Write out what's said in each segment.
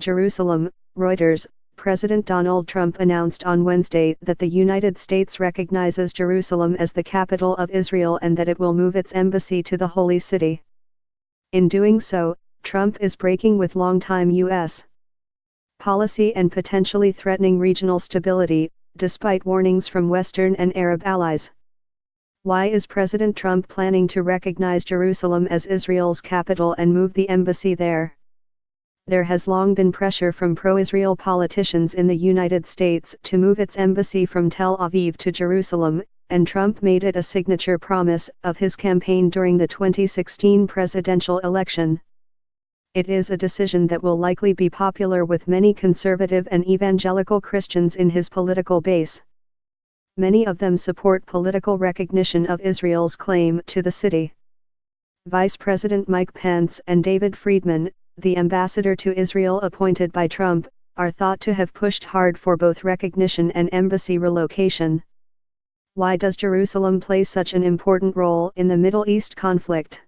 Jerusalem, Reuters. President Donald Trump announced on Wednesday that the United States recognizes Jerusalem as the capital of Israel and that it will move its embassy to the Holy City. In doing so, Trump is breaking with longtime U.S. policy and potentially threatening regional stability, despite warnings from Western and Arab allies. Why is President Trump planning to recognize Jerusalem as Israel's capital and move the embassy there? There has long been pressure from pro-Israel politicians in the United States to move its embassy from Tel Aviv to Jerusalem, and Trump made it a signature promise of his campaign during the 2016 presidential election. It is a decision that will likely be popular with many conservative and evangelical Christians in his political base. Many of them support political recognition of Israel's claim to the city. Vice President Mike Pence and David Friedman, the ambassador to Israel appointed by Trump, are thought to have pushed hard for both recognition and embassy relocation. Why does Jerusalem play such an important role in the Middle East conflict?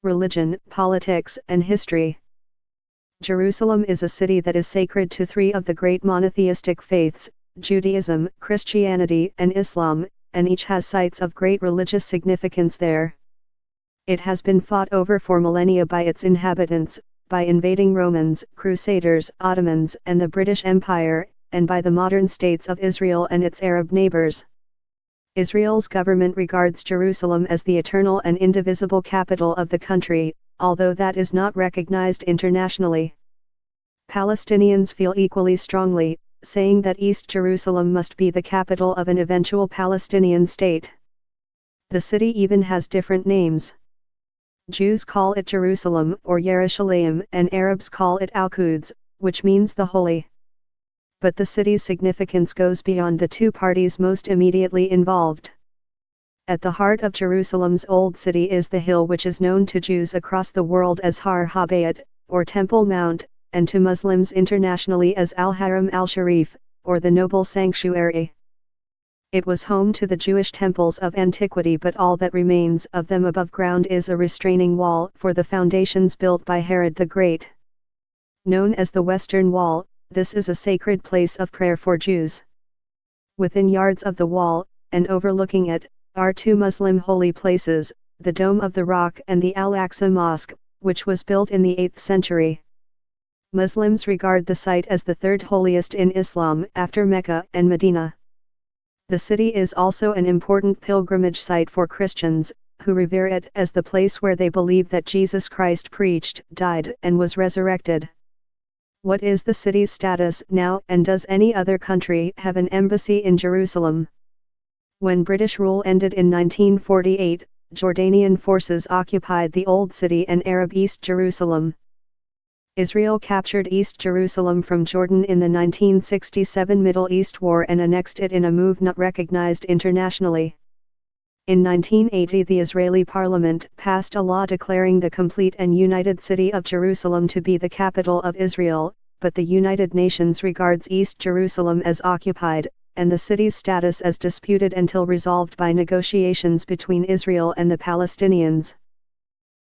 Religion, politics, and history. Jerusalem is a city that is sacred to three of the great monotheistic faiths, Judaism, Christianity, and Islam, and each has sites of great religious significance there. It has been fought over for millennia by its inhabitants, by invading Romans, Crusaders, Ottomans, and the British Empire, and by the modern states of Israel and its Arab neighbors. Israel's government regards Jerusalem as the eternal and indivisible capital of the country, although that is not recognized internationally. Palestinians feel equally strongly, saying that East Jerusalem must be the capital of an eventual Palestinian state. The city even has different names. Jews call it Jerusalem or Yerushalayim, and Arabs call it Al-Quds, which means the holy. But the city's significance goes beyond the two parties most immediately involved. At the heart of Jerusalem's old city is the hill which is known to Jews across the world as Har HaBayit, or Temple Mount, and to Muslims internationally as Al-Haram al-Sharif, or the Noble Sanctuary. It was home to the Jewish temples of antiquity, but all that remains of them above ground is a restraining wall for the foundations built by Herod the Great. Known as the Western Wall, this is a sacred place of prayer for Jews. Within yards of the wall, and overlooking it, are two Muslim holy places, the Dome of the Rock and the Al-Aqsa Mosque, which was built in the 8th century. Muslims regard the site as the third holiest in Islam after Mecca and Medina. The city is also an important pilgrimage site for Christians, who revere it as the place where they believe that Jesus Christ preached, died, and was resurrected. What is the city's status now, and does any other country have an embassy in Jerusalem? When British rule ended in 1948, Jordanian forces occupied the Old City and Arab East Jerusalem. Israel captured East Jerusalem from Jordan in the 1967 Middle East War and annexed it in a move not recognized internationally. In 1980, the Israeli parliament passed a law declaring the complete and united city of Jerusalem to be the capital of Israel, but the United Nations regards East Jerusalem as occupied, and the city's status as disputed until resolved by negotiations between Israel and the Palestinians.